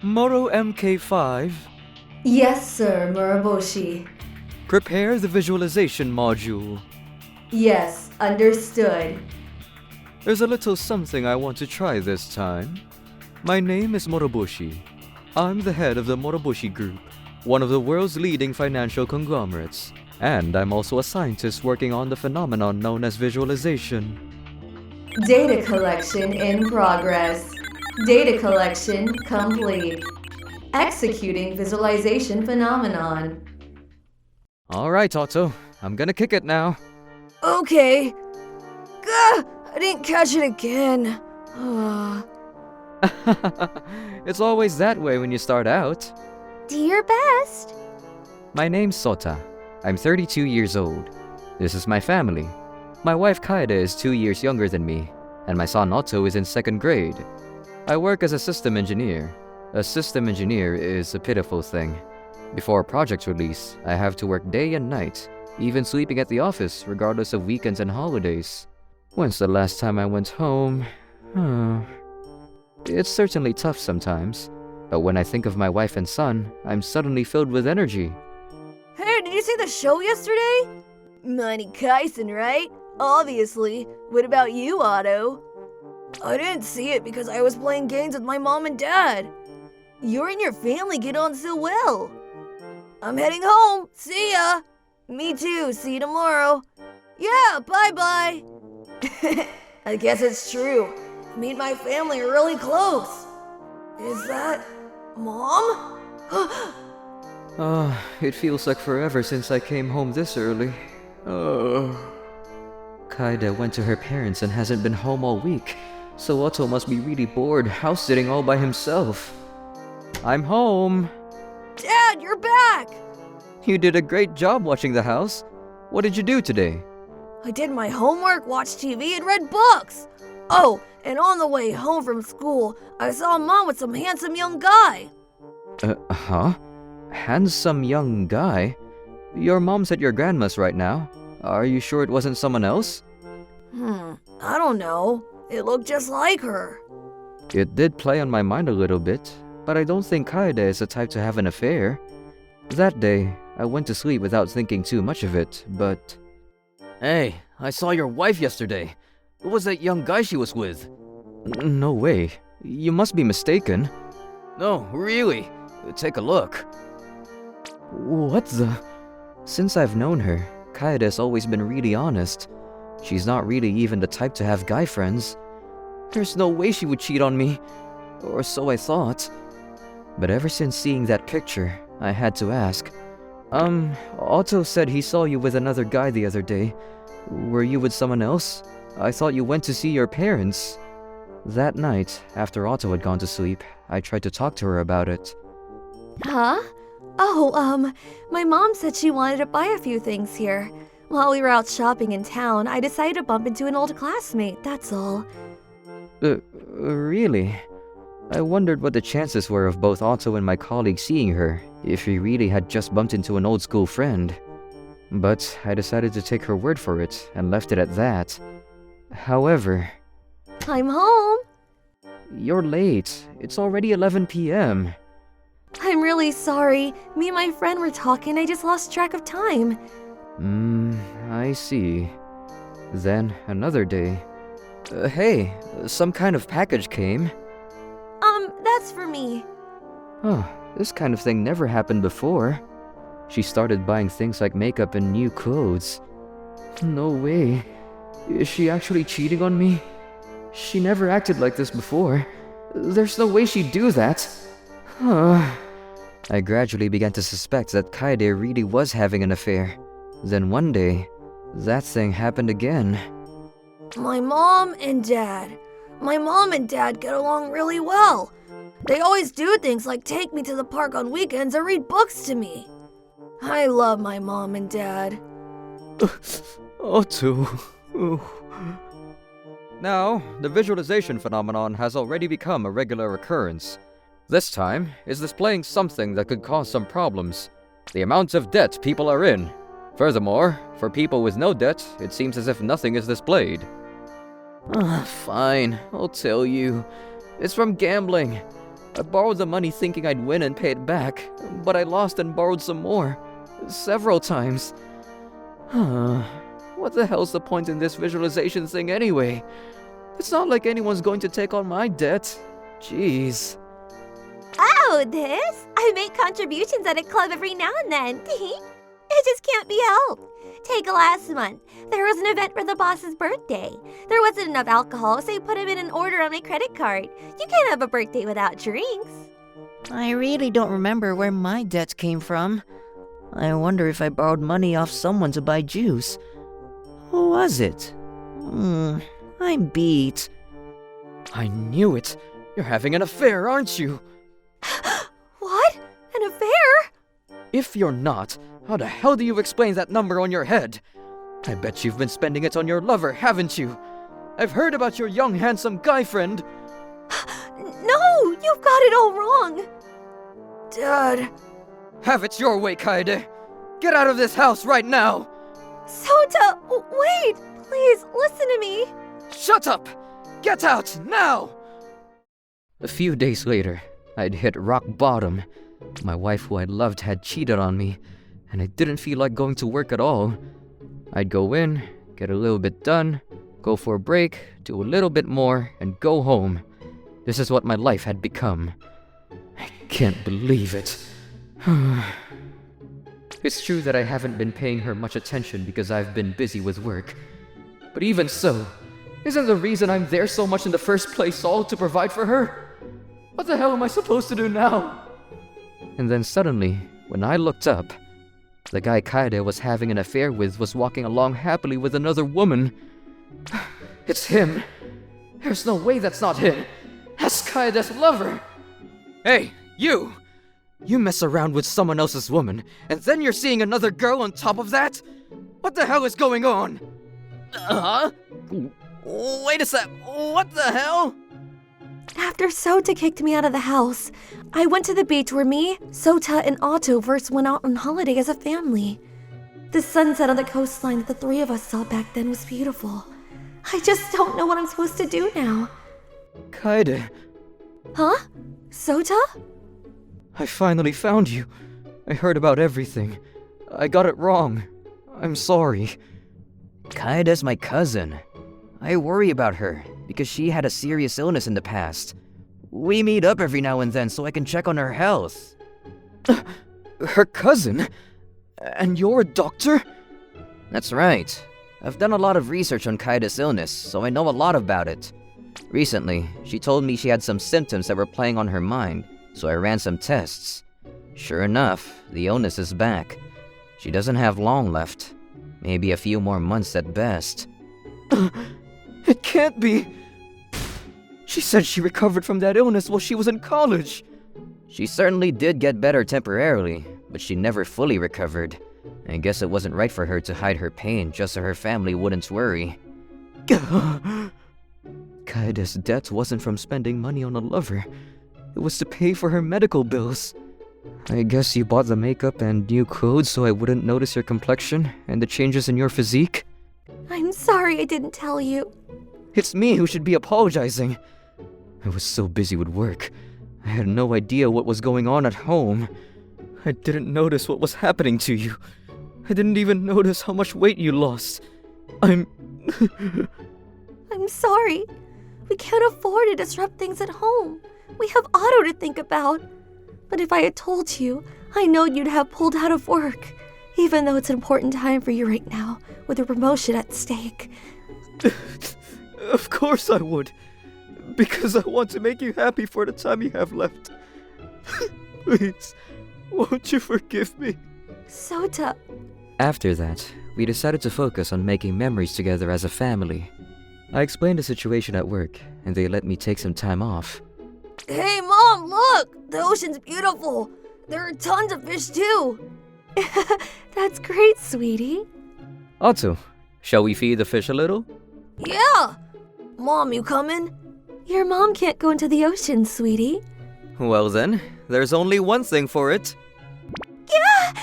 Moro MK5, Yes, sir, Muraboshi. prepare the visualization module. Yes, understood. There's a little something I want to try this time. My name is Moroboshi. I'm the head of the Moroboshi Group, one of the world's leading financial conglomerates, and I'm also a scientist working on the phenomenon known as visualization. Data collection in progress. Data collection complete. Executing visualization phenomenon. Alright, Otto, I'm gonna kick it now. Okay. Gah! I didn't catch it again. It's always that way when you start out. Do your best. My name's Sota. I'm 32 years old. This is my family. My wife Kaede is 2 years younger than me, and my son Otto is in 2nd grade. I work as a system engineer. A system engineer is a pitiful thing. Before a project release, I have to work day and night, even sleeping at the office regardless of weekends and holidays. When's the last time I went home? It's certainly tough sometimes, but when I think of my wife and son, I'm suddenly filled with energy. Hey, did you see the show yesterday? Money Kaisen, right? Obviously. What about you, Otto? I didn't see it because I was playing games with my mom and dad. You and your family get on so well. I'm heading home. See ya. Me too. See you tomorrow. Yeah, bye-bye. I guess it's true. Me and my family are really close. Is that Mom? It feels like forever since I came home this early. Kaede went to her parents and hasn't been home all week, so Otto must be really bored house-sitting all by himself. I'm home! Dad, you're back! You did a great job watching the house. What did you do today? I did my homework, watched TV, and read books. Oh, and on the way home from school, I saw Mom with some handsome young guy. Huh? Handsome young guy? Your mom's at your grandma's right now. Are you sure it wasn't someone else? I don't know. It looked just like her. It did play on my mind a little bit, but I don't think Kaede is the type to have an affair. That day, I went to sleep without thinking too much of it, but... Hey, I saw your wife yesterday. Who was that young guy she was with? No way. You must be mistaken. No, really. Take a look. What the... Since I've known her, Kaede's always been really honest. She's not really even the type to have guy friends. There's no way she would cheat on me. Or so I thought. But ever since seeing that picture, I had to ask. Otto said he saw you with another guy the other day. Were you with someone else? I thought you went to see your parents. That night, after Otto had gone to sleep, I tried to talk to her about it. Huh? Oh, my mom said she wanted to buy a few things here. While we were out shopping in town, I decided to bump into an old classmate, that's all. Really? I wondered what the chances were of both Otto and my colleague seeing her, if he really had just bumped into an old school friend. But I decided to take her word for it, and left it at that. However... I'm home. You're late. It's already 11 p.m. I'm really sorry. Me and my friend were talking, I just lost track of time. I see. Then, another day. Hey, some kind of package came. That's for me. This kind of thing never happened before. She started buying things like makeup and new clothes. No way. Is she actually cheating on me? She never acted like this before. There's no way she'd do that. I gradually began to suspect that Kaede really was having an affair. Then one day, that thing happened again. My mom and dad. My mom and dad get along really well. They always do things like take me to the park on weekends or read books to me. I love my mom and dad. Otto. Now, the visualization phenomenon has already become a regular occurrence. This time is displaying something that could cause some problems. The amount of debt people are in. Furthermore, for people with no debt, it seems as if nothing is displayed. Fine, I'll tell you. It's from gambling. I borrowed the money thinking I'd win and pay it back, but I lost and borrowed some more. Several times. What the hell's the point in this visualization thing anyway? It's not like anyone's going to take on my debt. Jeez. Oh, this? I make contributions at a club every now and then. It just can't be helped. Take last month. There was an event for the boss's birthday. There wasn't enough alcohol, so I put him in an order on my credit card. You can't have a birthday without drinks. I really don't remember where my debts came from. I wonder if I borrowed money off someone to buy juice. Who was it? I'm beat. I knew it. You're having an affair, aren't you? What? An affair? If you're not, how the hell do you explain that number on your head? I bet you've been spending it on your lover, haven't you? I've heard about your young, handsome guy friend. No, you've got it all wrong. Dad. Have it your way, Kaede. Get out of this house right now. Sota, wait, please listen to me. Shut up! Get out, now! A few days later, I'd hit rock bottom. My wife who I loved had cheated on me, and I didn't feel like going to work at all. I'd go in, get a little bit done, go for a break, do a little bit more, and go home. This is what my life had become. I can't believe it. It's true that I haven't been paying her much attention because I've been busy with work. But even so, isn't the reason I'm there so much in the first place all to provide for her? What the hell am I supposed to do now? And then suddenly, when I looked up, the guy Kaede was having an affair with was walking along happily with another woman. It's him. There's no way that's not him. That's Kaede's lover. Hey, you! You mess around with someone else's woman, and then you're seeing another girl on top of that? What the hell is going on? Wait a sec, what the hell? After Sota kicked me out of the house, I went to the beach where me, Sota, and Otto first went out on holiday as a family. The sunset on the coastline that the three of us saw back then was beautiful. I just don't know what I'm supposed to do now. Kaede, Huh? Sota? I finally found you. I heard about everything. I got it wrong. I'm sorry. Kaede's my cousin. I worry about her because she had a serious illness in the past. We meet up every now and then so I can check on her health. Her cousin? And you're a doctor? That's right. I've done a lot of research on Kaede's illness, so I know a lot about it. Recently, she told me she had some symptoms that were playing on her mind, so I ran some tests. Sure enough, the illness is back. She doesn't have long left. Maybe a few more months at best. It can't be. She said she recovered from that illness while she was in college. She certainly did get better temporarily, but she never fully recovered. I guess it wasn't right for her to hide her pain just so her family wouldn't worry. Kaede's debt wasn't from spending money on a lover. It was to pay for her medical bills. I guess you bought the makeup and new clothes so I wouldn't notice your complexion and the changes in your physique? I'm sorry I didn't tell you. It's me who should be apologizing. I was so busy with work. I had no idea what was going on at home. I didn't notice what was happening to you. I didn't even notice how much weight you lost. I'm sorry. We can't afford to disrupt things at home. We have Otto to think about. But if I had told you, I know you'd have pulled out of work, even though it's an important time for you right now, with a promotion at stake. Of course I would. Because I want to make you happy for the time you have left. Please, won't you forgive me? Sota. After that, we decided to focus on making memories together as a family. I explained the situation at work, and they let me take some time off. Hey, Mom, look! The ocean's beautiful. There are tons of fish, too. That's great, sweetie. Otto, shall we feed the fish a little? Yeah! Mom, you coming? Your mom can't go into the ocean, sweetie. Well then, there's only one thing for it. Yeah!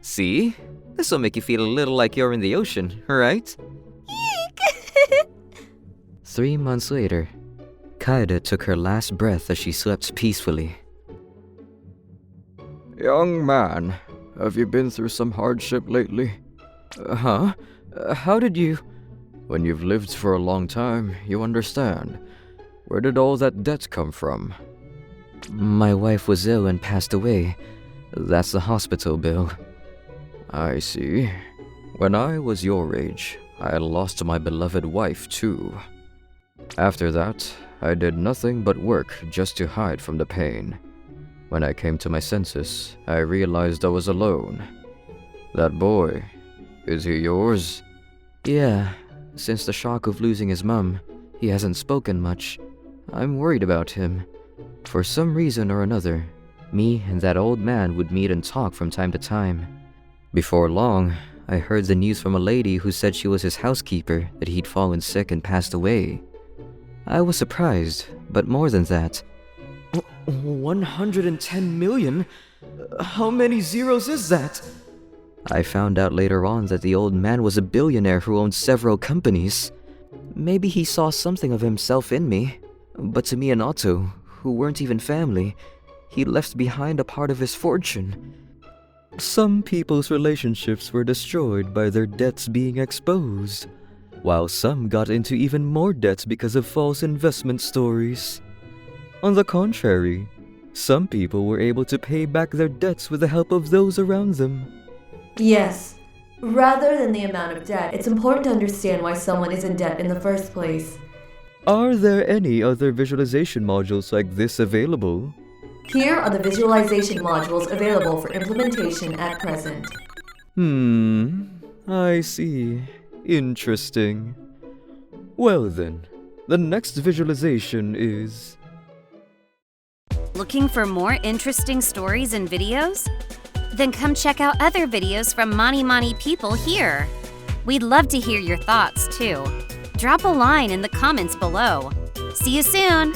See? This'll make you feel a little like you're in the ocean, right? Eek! 3 months later, Kaede took her last breath as she slept peacefully. Young man, have you been through some hardship lately? Huh? How did you... When you've lived for a long time, you understand. Where did all that debt come from? My wife was ill and passed away. That's the hospital bill. I see. When I was your age, I lost my beloved wife too. After that, I did nothing but work just to hide from the pain. When I came to my senses, I realized I was alone. That boy, is he yours? Yeah, since the shock of losing his mum, he hasn't spoken much. I'm worried about him. For some reason or another, me and that old man would meet and talk from time to time. Before long, I heard the news from a lady who said she was his housekeeper that he'd fallen sick and passed away. I was surprised, but more than that. 110 million? How many zeros is that? I found out later on that the old man was a billionaire who owned several companies. Maybe he saw something of himself in me, but to me and Otto, who weren't even family, he left behind a part of his fortune. Some people's relationships were destroyed by their debts being exposed, while some got into even more debts because of false investment stories. On the contrary, some people were able to pay back their debts with the help of those around them. Yes. Rather than the amount of debt, it's important to understand why someone is in debt in the first place. Are there any other visualization modules like this available? Here are the visualization modules available for implementation at present. I see. Interesting. Well then, the next visualization is... Looking for more interesting stories and videos? Then come check out other videos from Mani Mani people here. We'd love to hear your thoughts too. Drop a line in the comments below. See you soon!